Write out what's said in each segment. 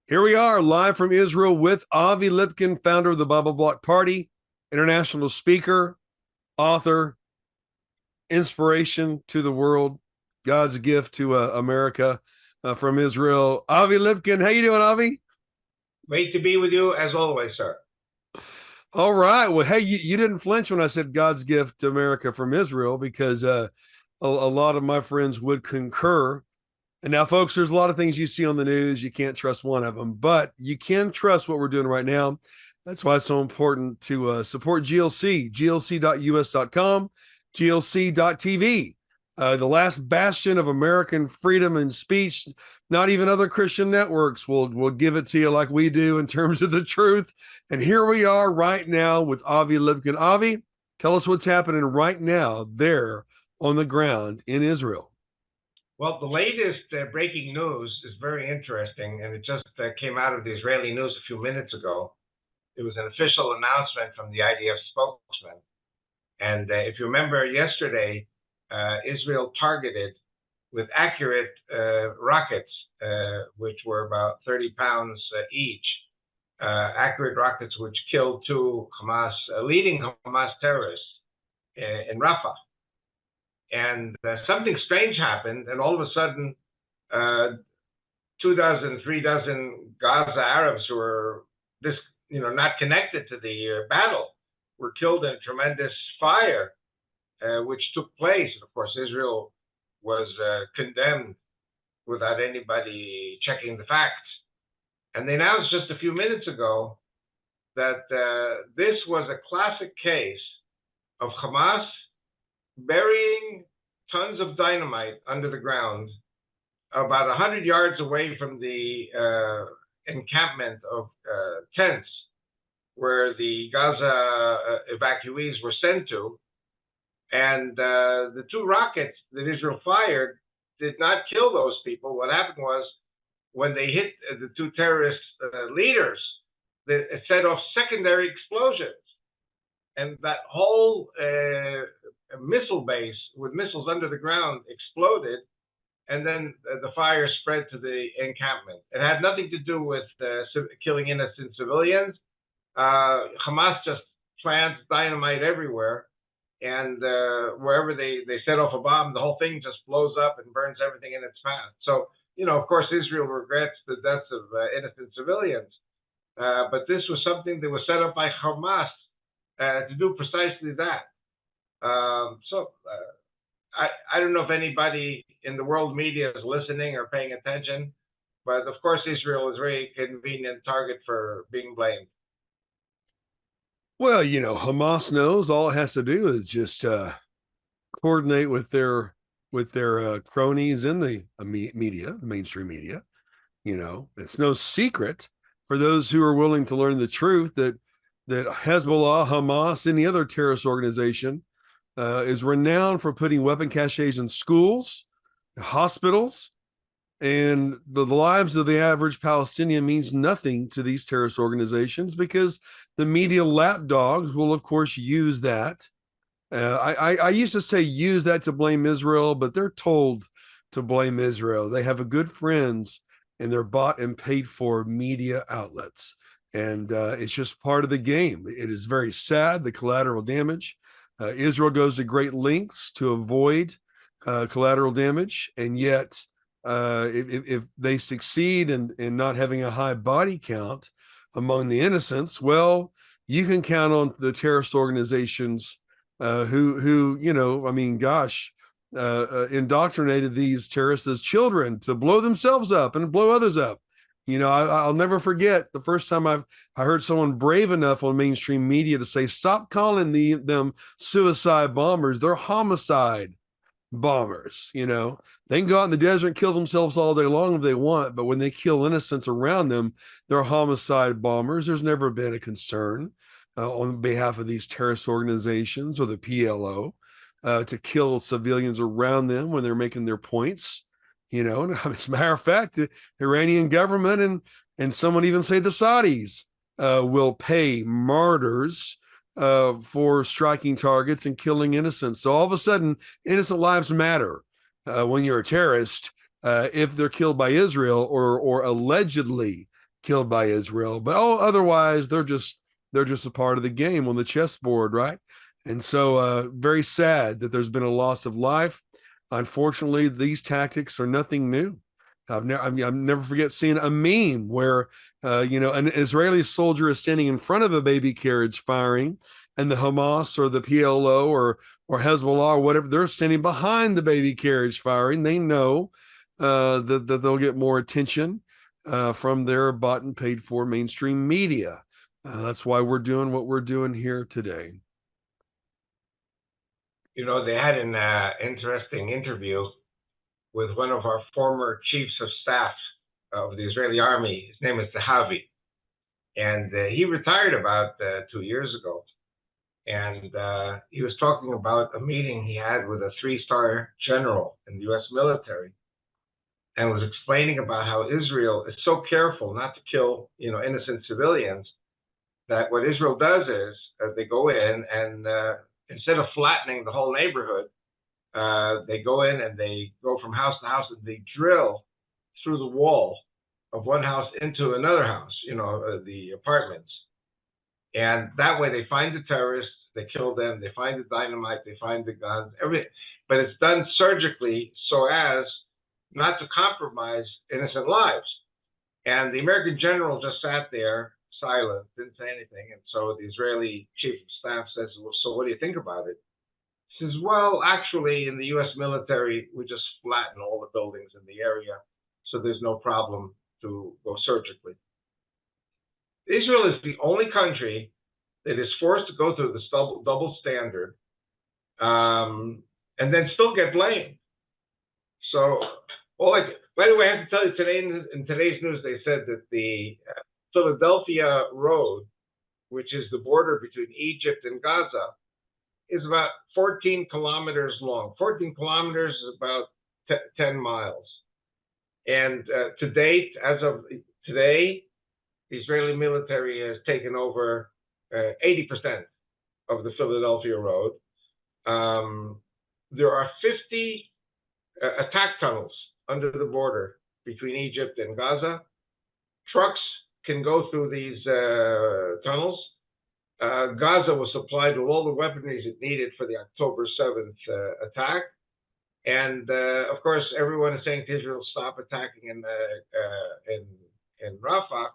Here we are live from Israel with Avi Lipkin, founder of the Bible Block Party, international speaker, author, inspiration to the world, God's gift to America from Israel. Avi Lipkin, how you doing, Avi? Great to be with you as always, sir. All right. Well, hey, you didn't flinch when I said God's gift to America from Israel because a lot of my friends would concur. And now, folks, there's a lot of things you see on the news. You can't trust one of them, but you can trust what we're doing right now. That's why it's so important to support GLC, glc.us.com, glc.tv, the last bastion of American freedom and speech. Not even other Christian networks will give it to you like we do in terms of the truth. And here we are right now with Avi Lipkin. Avi, tell us what's happening right now there on the ground in Israel. Well, the latest breaking news is very interesting, and it just came out of the Israeli news a few minutes ago. It was an official announcement from the IDF spokesman. And if you remember yesterday, Israel targeted with accurate rockets, which were about 30 pounds each, accurate rockets which killed two Hamas, leading Hamas terrorists in Rafah. And something strange happened, and all of a sudden, 2 dozen, 3 dozen Gaza Arabs who were not connected to the battle were killed in a tremendous fire, which took place. And of course, Israel was condemned without anybody checking the facts. And they announced just a few minutes ago that this was a classic case of Hamas burying tons of dynamite under the ground about 100 yards away from the encampment of tents where the Gaza evacuees were sent to. And the two rockets that Israel fired did not kill those people. What happened was when they hit the two terrorist leaders, it set off secondary explosions. And that whole missile base with missiles under the ground exploded, and then the fire spread to the encampment. It had nothing to do with killing innocent civilians. Hamas just plants dynamite everywhere, and wherever they set off a bomb, the whole thing just blows up and burns everything in its path. So, of course, Israel regrets the deaths of innocent civilians, but this was something that was set up by Hamas to do precisely that. I don't know if anybody in the world media is listening or paying attention, but of course Israel is a very convenient target for being blamed. Well, Hamas knows all it has to do is just coordinate with their cronies in the media, the mainstream media. It's no secret for those who are willing to learn the truth that Hezbollah, Hamas, any other terrorist organization is renowned for putting weapon caches in schools, hospitals, and the lives of the average Palestinian means nothing to these terrorist organizations because the media lapdogs will, of course, use that. I used to say use that to blame Israel, but they're told to blame Israel. They have a good friends, and they're bought and paid for media outlets. And it's just part of the game. It is very sad, the collateral damage. Israel goes to great lengths to avoid collateral damage. And yet, if they succeed in not having a high body count among the innocents, well, you can count on the terrorist organizations who indoctrinated these terrorists as children to blow themselves up and blow others up. I'll never forget the first time I heard someone brave enough on mainstream media to say, stop calling them suicide bombers. They're homicide bombers. They can go out in the desert and kill themselves all day long if they want, but when they kill innocents around them, they're homicide bombers. There's never been a concern on behalf of these terrorist organizations or the PLO to kill civilians around them when they're making their points. And as a matter of fact, the Iranian government and someone even say the Saudis will pay martyrs for striking targets and killing innocents. So all of a sudden, innocent lives matter when you're a terrorist if they're killed by Israel or allegedly killed by Israel. But otherwise they're just a part of the game on the chessboard, right? And so very sad that there's been a loss of life. Unfortunately, these tactics are nothing new. I've never forget seeing a meme where an Israeli soldier is standing in front of a baby carriage firing, and the Hamas or the PLO or Hezbollah or whatever, they're standing behind the baby carriage firing. They know that they'll get more attention from their bought and paid for mainstream media. That's why we're doing what we're doing here today. They had an interesting interview with one of our former chiefs of staff of the Israeli army. His name is Zahavi. And he retired about 2 years ago. And he was talking about a meeting he had with a 3-star general in the U.S. military, and was explaining about how Israel is so careful not to kill, innocent civilians, that what Israel does is they go in and instead of flattening the whole neighborhood, they go in and they go from house to house and they drill through the wall of one house into another house, the apartments. And that way they find the terrorists, they kill them, they find the dynamite, they find the guns, everything. But it's done surgically so as not to compromise innocent lives. And the American general just sat there silent, didn't say anything. And so the Israeli chief of staff says, well, so what do you think about it? He says, well, actually, in the U.S. military, we just flatten all the buildings in the area, so there's no problem to go surgically. Israel is the only country that is forced to go through this double standard and then still get blamed. So, by the way, I have to tell you, today in today's news, they said that the Philadelphia Road, which is the border between Egypt and Gaza, is about 14 kilometers long. 14 kilometers is about 10 miles. And to date, as of today, the Israeli military has taken over 80% of the Philadelphia Road. There are 50 attack tunnels under the border between Egypt and Gaza. Trucks can go through these tunnels. Gaza was supplied with all the weaponry it needed for the October 7th attack. And of course, everyone is saying to Israel, stop attacking in Rafah.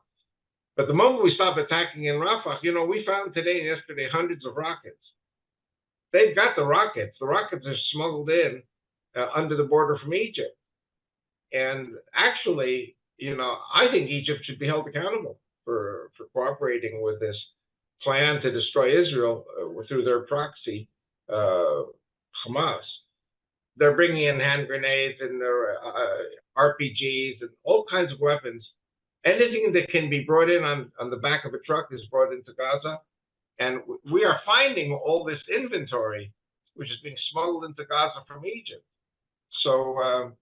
But the moment we stop attacking in Rafah, we found today and yesterday hundreds of rockets. They've got the rockets. The rockets are smuggled in under the border from Egypt. And actually, I think Egypt should be held accountable for cooperating with this plan to destroy Israel through their proxy, Hamas. They're bringing in hand grenades and their RPGs and all kinds of weapons. Anything that can be brought in on the back of a truck is brought into Gaza. And we are finding all this inventory, which is being smuggled into Gaza from Egypt. So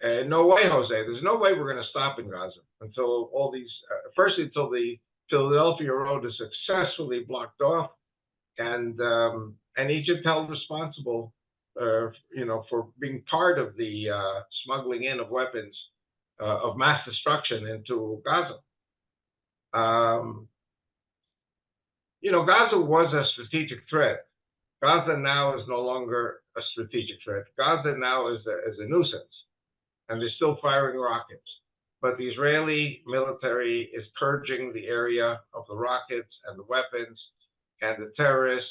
no way, Jose. There's no way we're going to stop in Gaza until all these, firstly, until the Philadelphia Road is successfully blocked off, and Egypt held responsible, for being part of the smuggling in of weapons of mass destruction into Gaza. Gaza was a strategic threat. Gaza now is no longer a strategic threat. Gaza now is a nuisance, and they're still firing rockets. But the Israeli military is purging the area of the rockets and the weapons and the terrorists.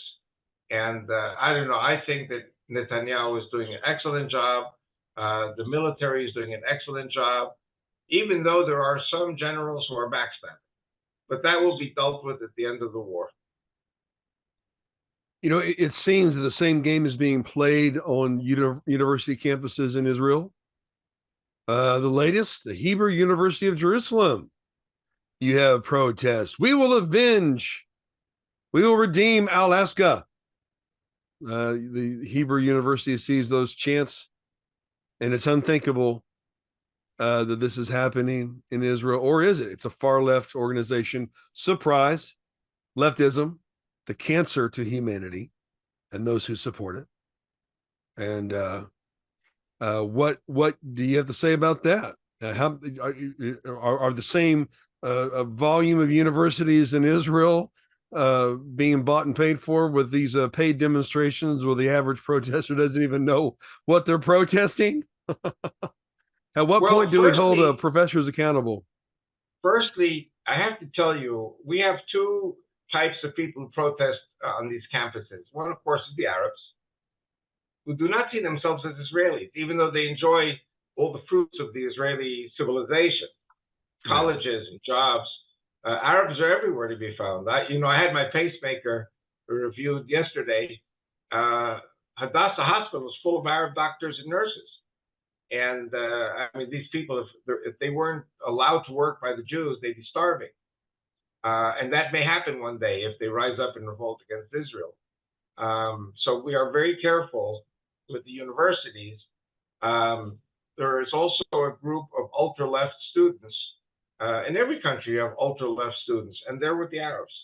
And I don't know, I think that Netanyahu is doing an excellent job. The military is doing an excellent job, even though there are some generals who are backstabbing. But that will be dealt with at the end of the war. It seems that the same game is being played on university campuses in Israel. The latest, the Hebrew University of Jerusalem. You have protests. We will avenge. We will redeem Alaska. The Hebrew University sees those chants, and it's unthinkable that this is happening in Israel. Or is it? It's a far left organization. Surprise, leftism, the cancer to humanity and those who support it. And what do you have to say about that? How are the same a volume of universities in Israel being bought and paid for with these paid demonstrations where the average protester doesn't even know what they're protesting? At what Well, point do we hold professors accountable? firstly, I have to tell you, we have two types of people who protest on these campuses. One, of course, is the Arabs, who do not see themselves as Israelis, even though they enjoy all the fruits of the Israeli civilization, Yeah. colleges and jobs. Arabs are everywhere to be found. I had my pacemaker reviewed yesterday. Hadassah Hospital is full of Arab doctors and nurses. And I mean, these people, if they weren't allowed to work by the Jews, they'd be starving. And that may happen one day if they rise up and revolt against Israel. So we are very careful with the universities. There is also a group of ultra-left students. In every country, you have ultra-left students, and they're with the Arabs.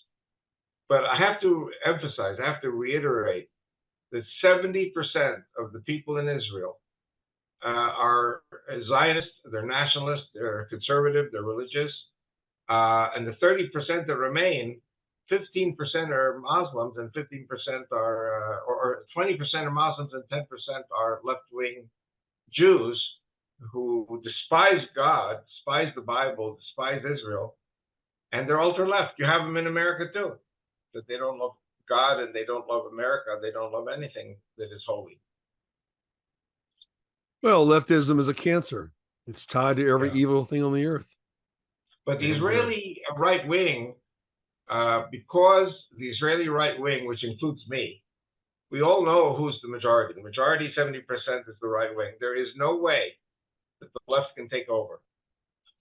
But I have to emphasize, I have to reiterate that 70% of the people in Israel are Zionist, they're nationalist, they're conservative, they're religious. And the 30% that remain, 15% are Muslims and 15% are, or 20% are Muslims and 10% are left-wing Jews who despise God, despise the Bible, despise Israel, and they're ultra-left. You have them in America too, that they don't love God and they don't love America. They don't love anything that is holy. Well, leftism is a cancer. It's tied to every Yeah. evil thing on the earth. But the And Israeli right wing, because the Israeli right wing, which includes me, we all know who's the majority. The majority, 70%, is the right wing. There is no way that the left can take over.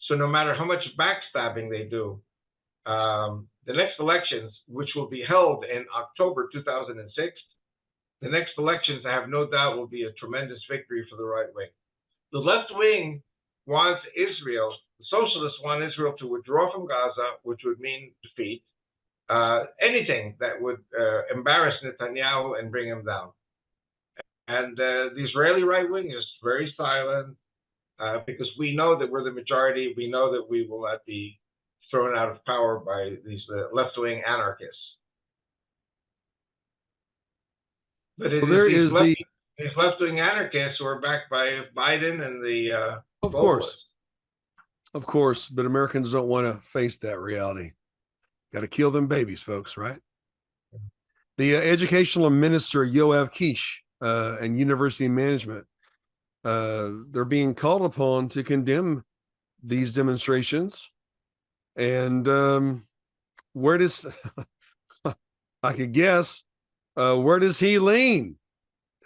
So no matter how much backstabbing they do, the next elections, which will be held in October 2006, the next elections, I have no doubt, will be a tremendous victory for the right wing. The left wing wants Israel, the socialists want Israel to withdraw from Gaza, which would mean defeat, anything that would embarrass Netanyahu and bring him down. And the Israeli right wing is very silent because we know that we're the majority. We know that we will not be thrown out of power by these left-wing anarchists. But it is these left-wing anarchists who are backed by Biden and the globalists. Of course, but Americans don't want to face that reality. Got to kill them babies, folks, right? The educational minister, Yoav Kish, and university management, they're being called upon to condemn these demonstrations. And where does, I could guess, where does he lean?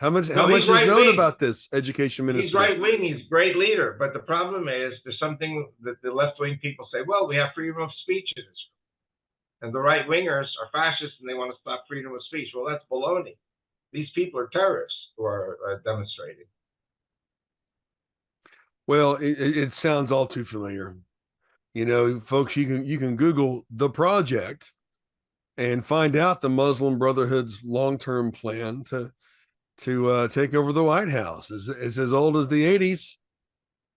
How much is known about this education minister? He's right wing. He's a great leader. But the problem is there's something that the left wing people say, well, we have freedom of speech in Israel. And the right wingers are fascists and they want to stop freedom of speech. Well, that's baloney. These people are terrorists who are demonstrating. Well, it sounds all too familiar. You know, folks, you can Google The Project and find out the Muslim Brotherhood's long-term plan to take over the White House. It's as old as the 80s.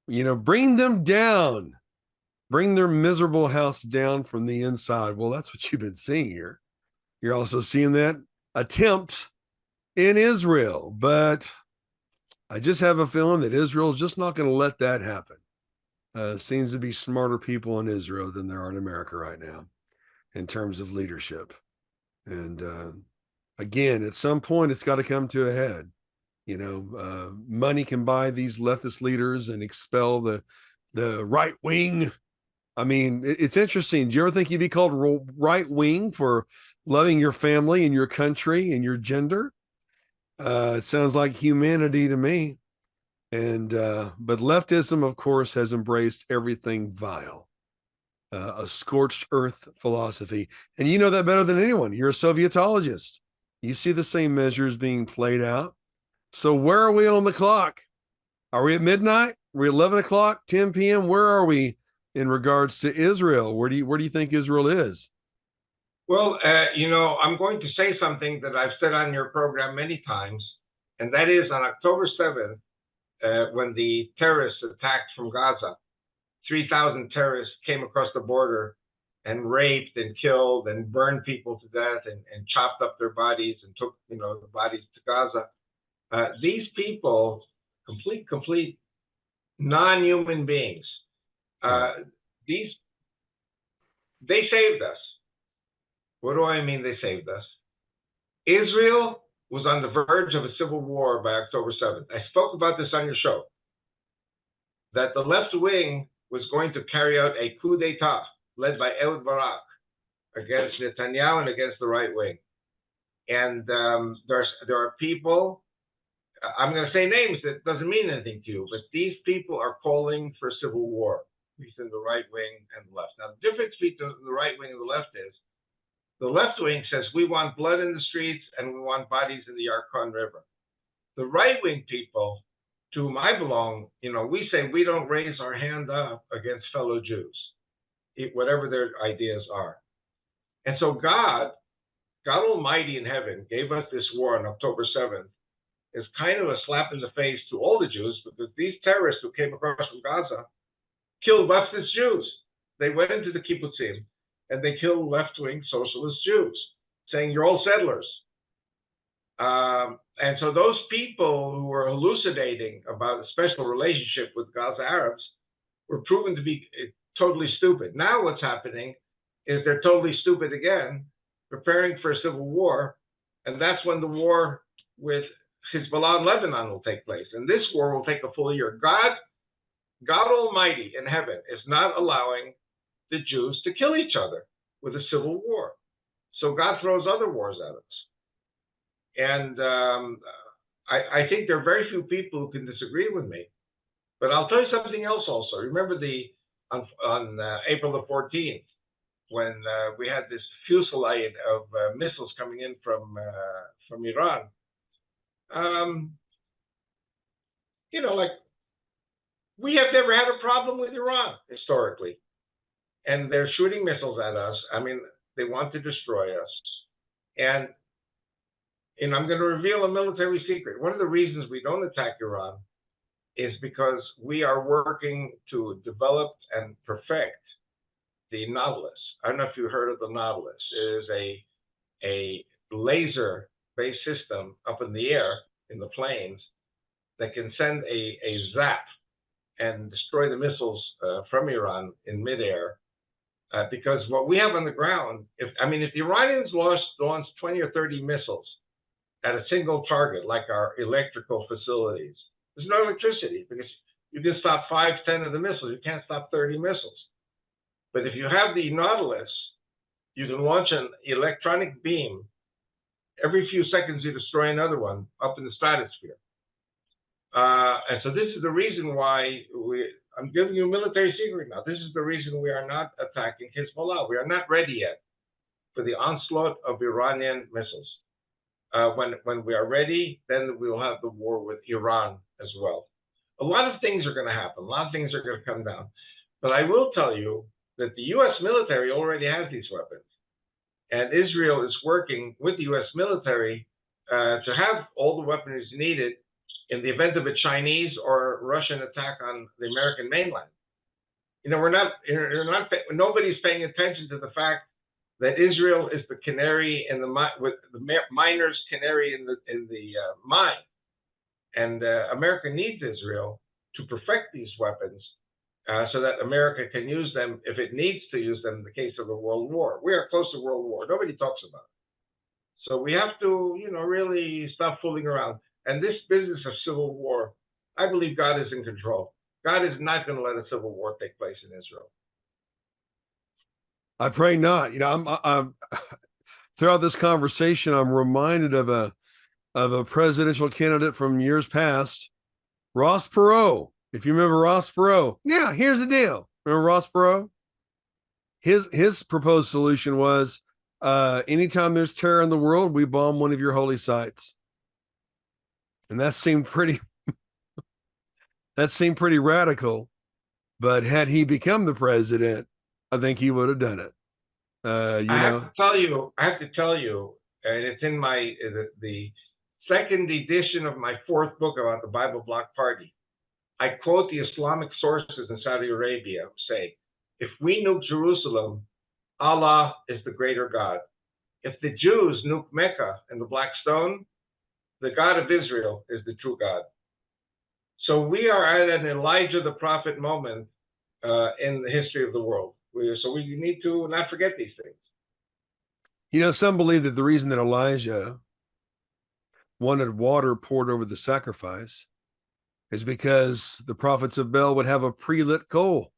You know, bring them down, bring their miserable house down from the inside. Well, that's what you've been seeing here. You're also seeing that attempt in Israel, but I just have a feeling that Israel is just not going to let that happen. Seems to be smarter people in Israel than there are in America right now in terms of leadership. And again, at some point, it's got to come to a head. You know, money can buy these leftist leaders and expel the right wing. I mean, it's interesting. Do you ever think you'd be called right wing for loving your family and your country and your gender? It sounds like humanity to me. And but leftism, of course, has embraced everything vile, a scorched earth philosophy. And you know that better than anyone. You're a Sovietologist. You see the same measures being played out. So where are we on the clock? Are we at midnight? Are we 11 o'clock, 10 p.m.? Where are we in regards to Israel? Where do you think Israel is? Well, I'm going to say something that I've said on your program many times, and that is on October 7th, when the terrorists attacked from Gaza, 3,000 terrorists came across the border and raped and killed and burned people to death and chopped up their bodies and took, the bodies to Gaza. These people, complete non-human beings. Right. These They saved us. What do I mean? They saved us. Israel was on the verge of a civil war by October 7th. I spoke about this on your show. That the left wing was going to carry out a coup d'etat led by Ehud Barak against Netanyahu and against the right wing. And there are people, I'm going to say names that doesn't mean anything to you, but these people are calling for civil war between the right wing and the left. Now, the difference between the right wing and the left is the left wing says we want blood in the streets and we want bodies in the Yarkon River. The right wing people, to whom I belong, we say we don't raise our hand up against fellow Jews, whatever their ideas are. And so God Almighty in heaven gave us this war on October 7th is kind of a slap in the face to all the Jews, because these terrorists who came across from Gaza killed leftist Jews. They went into the kibbutzim and they killed left-wing socialist Jews, saying you're all settlers. And so those people who were elucidating about a special relationship with Gaza Arabs were proven to be totally stupid. Now what's happening is they're totally stupid again, preparing for a civil war, and that's when the war with Hezbollah and Lebanon will take place. And this war will take a full year. God Almighty in heaven is not allowing the Jews to kill each other with a civil war. So God throws other wars at us. And I think there are very few people who can disagree with me. But I'll tell you something else also. Remember on April the 14th, when we had this fusillade of missiles coming in from Iran. We have never had a problem with Iran historically. And they're shooting missiles at us. I mean, they want to destroy us. And I'm going to reveal a military secret. One of the reasons we don't attack Iran is because we are working to develop and perfect the Nautilus. I don't know if you heard of the Nautilus. It is a laser-based system up in the air, in the planes, that can send a zap and destroy the missiles from Iran in midair. Because what we have on the ground, if the Iranians launched 20 or 30 missiles at a single target, like our electrical facilities, there's no electricity, because you can stop 5, 10 of the missiles. You can't stop 30 missiles. But if you have the Nautilus, you can launch an electronic beam. Every few seconds, you destroy another one up in the stratosphere. And so this is the reason why I'm giving you a military secret now. This is the reason we are not attacking Hezbollah. We are not ready yet for the onslaught of Iranian missiles. When we are ready, then we will have the war with Iran as well. A lot of things are going to happen. A lot of things are going to come down. But I will tell you that the U.S. military already has these weapons. And Israel is working with the U.S. military to have all the weaponry needed in the event of a Chinese or Russian attack on the American mainland. Nobody's paying attention to the fact that Israel is the canary in the miner's canary in the mine, and America needs Israel to perfect these weapons so that America can use them if it needs to use them in the case of a world war. We are close to world war. Nobody talks about it. So we have to, really stop fooling around. And this business of civil war, I believe God is in control. God is not going to let a civil war take place in Israel. I pray not. I'm throughout this conversation, I'm reminded of a presidential candidate from years past, Ross Perot. If you remember Ross Perot, yeah, here's the deal. Remember Ross Perot? His proposed solution was, anytime there's terror in the world, we bomb one of your holy sites. And that seemed pretty radical. But had he become the president, I think he would have done it. I have to tell you, and it's in the second edition of my 4th book about the Bible Block Party. I quote the Islamic sources in Saudi Arabia who say, if we nuke Jerusalem, Allah is the greater God. If the Jews nuke Mecca and the Black Stone, the God of Israel is the true God. So we are at an Elijah the prophet moment in the history of the world. So we need to not forget these things. You know, some believe that the reason that Elijah wanted water poured over the sacrifice is because the prophets of Baal would have a pre-lit coal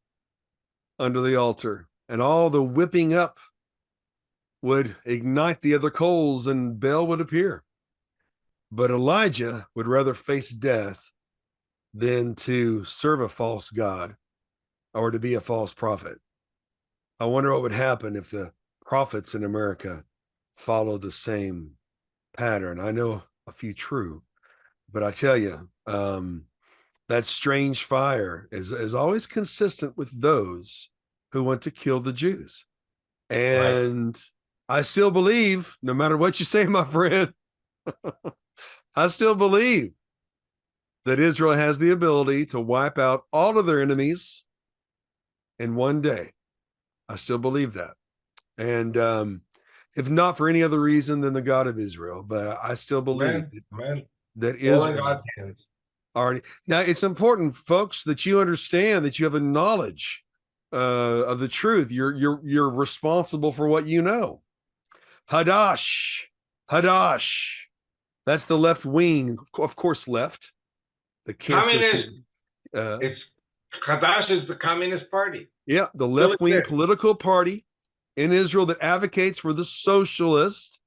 under the altar, and all the whipping up would ignite the other coals and Baal would appear. But Elijah would rather face death than to serve a false god or to be a false prophet. I wonder what would happen if the prophets in America followed the same pattern. I know a few true, but I tell you, that strange fire is always consistent with those who want to kill the Jews. Right. And I still believe, no matter what you say, my friend, I still believe that Israel has the ability to wipe out all of their enemies in one day. I still believe that. And if not for any other reason than the God of Israel, but I still believe that All in Israel God's hands. already. Now, it's important, folks, that you understand that you have a knowledge of the truth. You're responsible for what you know. Hadash, Hadash. That's the left wing, of course, left. The cancer. It's Hadash is the Communist Party. Yeah, the left wing political party in Israel that advocates for the socialist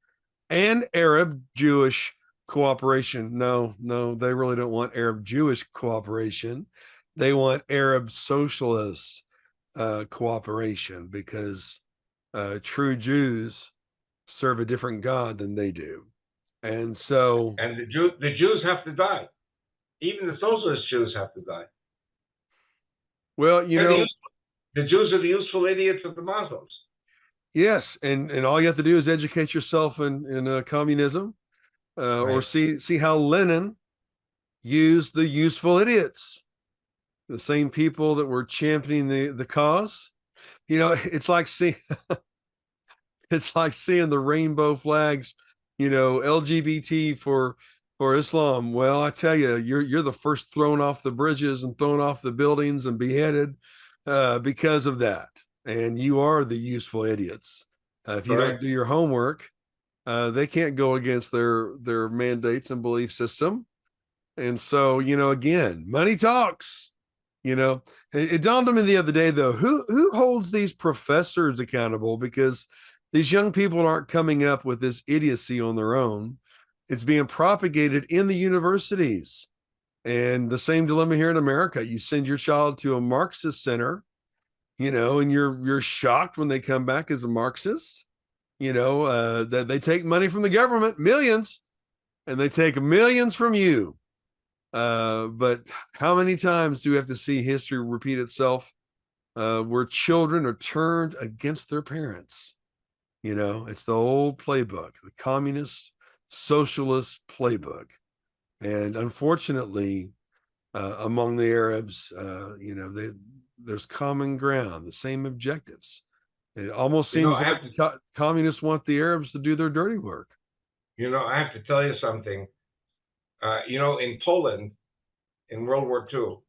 and Arab Jewish cooperation. No, they really don't want Arab Jewish cooperation. They want Arab socialist cooperation, because true Jews serve a different God than they do. And so, and the Jews have to die. Even the socialist Jews have to die. Well, you know, the Jews are the useful idiots of the Muslims. Yes, and all you have to do is educate yourself in communism, right, or see how Lenin used the useful idiots, the same people that were championing the cause. You know, it's like seeing the rainbow flags, you know, LGBT for Islam. Well, I tell you, you're the first thrown off the bridges and thrown off the buildings and beheaded because of that. And you are the useful idiots. If you don't do your homework, they can't go against their mandates and belief system. And so, you know, again, money talks. You know, it dawned on me the other day, though, who holds these professors accountable? Because these young people aren't coming up with this idiocy on their own. It's being propagated in the universities. And the same dilemma here in America. You send your child to a Marxist center, you know, and you're shocked when they come back as a Marxist, you know, that they take money from the government, millions, and they take millions from you. But how many times do we have to see history repeat itself where children are turned against their parents? You know, it's the old playbook, the communist socialist playbook. And unfortunately, among the Arabs, you know, there's common ground, the same objectives. It almost seems like the communists want the Arabs to do their dirty work. You know, I have to tell you something. You know, in Poland, in World War II,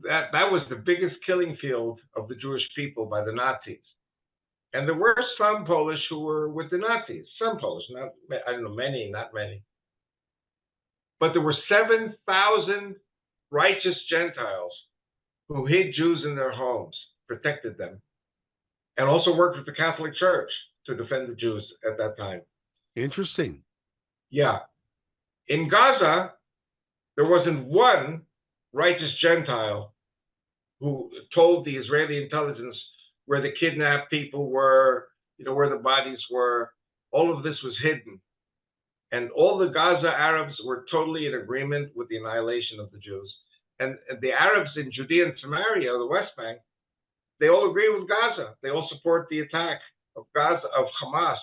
that was the biggest killing field of the Jewish people by the Nazis. And there were some Polish who were with the Nazis. Some Polish, not, I don't know, many, not many. But there were 7,000 righteous Gentiles who hid Jews in their homes, protected them, and also worked with the Catholic Church to defend the Jews at that time. Interesting. Yeah. In Gaza, there wasn't one righteous Gentile who told the Israeli intelligence where the kidnapped people were, you know, where the bodies were. All of this was hidden. And all the Gaza Arabs were totally in agreement with the annihilation of the Jews. And the Arabs in Judea and Samaria, the West Bank, they all agree with Gaza. They all support the attack of Gaza, of Hamas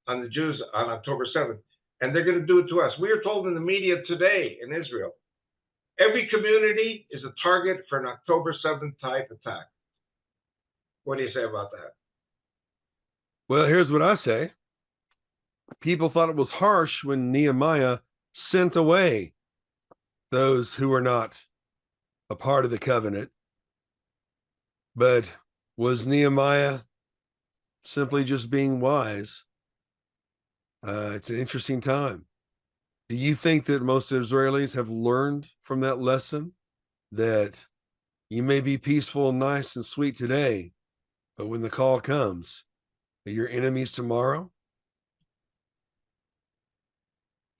on the Jews on October 7th. And they're going to do it to us. We are told in the media today in Israel Every community is a target for an October 7th type attack. What do you say about that? Well, here's what I say. People thought it was harsh when Nehemiah sent away those who were not a part of the covenant. But was Nehemiah simply just being wise? It's an interesting time. Do you think that most Israelis have learned from that lesson that you may be peaceful and nice and sweet today, but when the call comes, are your enemies tomorrow?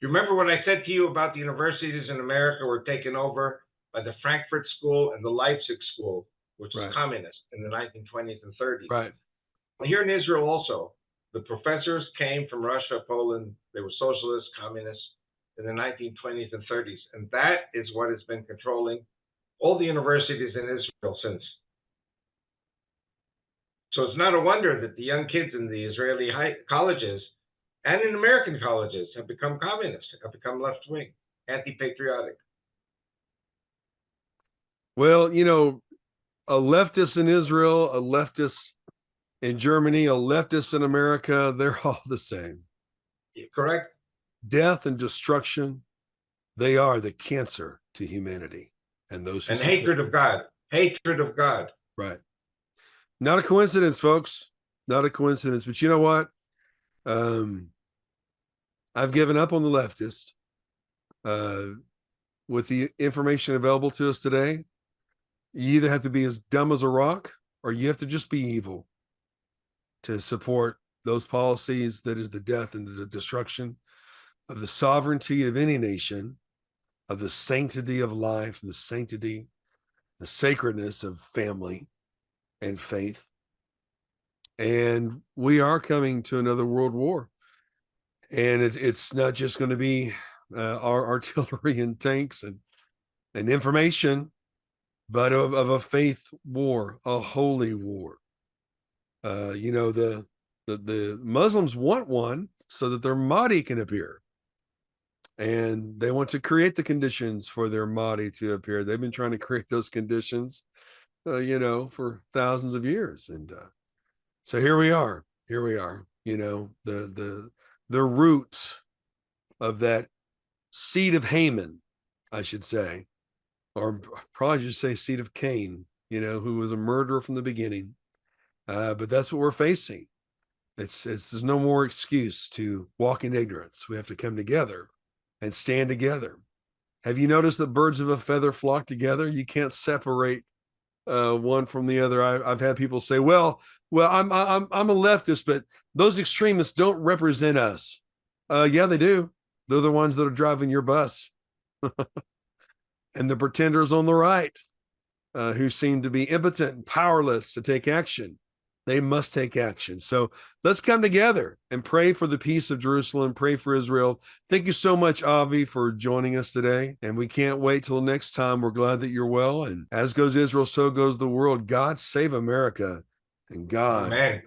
You remember what I said to you about the universities in America were taken over by the Frankfurt School and the Leipzig School, which was Right. communist in the 1920s and 30s. Right. Here in Israel also, the professors came from Russia, Poland. They were socialists, communists in the 1920s and 30s. And that is what has been controlling all the universities in Israel since. So it's not a wonder that the young kids in the Israeli colleges and in American colleges have become communist, have become left-wing, anti-patriotic. Well, you know, a leftist in Israel, a leftist in Germany, a leftist in America, they're all the same. Correct? Death and destruction, they are the cancer to humanity. And those who and hatred of God. Hatred of God. Right. Not a coincidence, folks. Not a coincidence. But you know what? I've given up on the leftist. With the information available to us today, you either have to be as dumb as a rock or you have to just be evil to support those policies that is the death and the destruction of the sovereignty of any nation, of the sanctity of life, the sanctity, the sacredness of family and faith. And we are coming to another world war. And it's not just going to be our artillery and tanks and information, but of a faith war, a holy war. You know, the Muslims want one so that their Mahdi can appear. And they want to create the conditions for their Mahdi to appear. They've been trying to create those conditions, you know, for thousands of years. And so here we are. Here we are. You know, the roots of that seed of Haman, I should say, or probably just say seed of Cain, you know, who was a murderer from the beginning. But that's what we're facing. There's no more excuse to walk in ignorance. We have to come together and stand together. Have you noticed that birds of a feather flock together? You can't separate one from the other. I've had people say, well, I'm a leftist, but those extremists don't represent us. Yeah, they do. They're the ones that are driving your bus. And the pretenders on the right, who seem to be impotent and powerless to take action. They must take action. So let's come together and pray for the peace of Jerusalem, pray for Israel. Thank you so much, Avi, for joining us today. And we can't wait till next time. We're glad that you're well. And as goes Israel, so goes the world. God save America, and God Amen.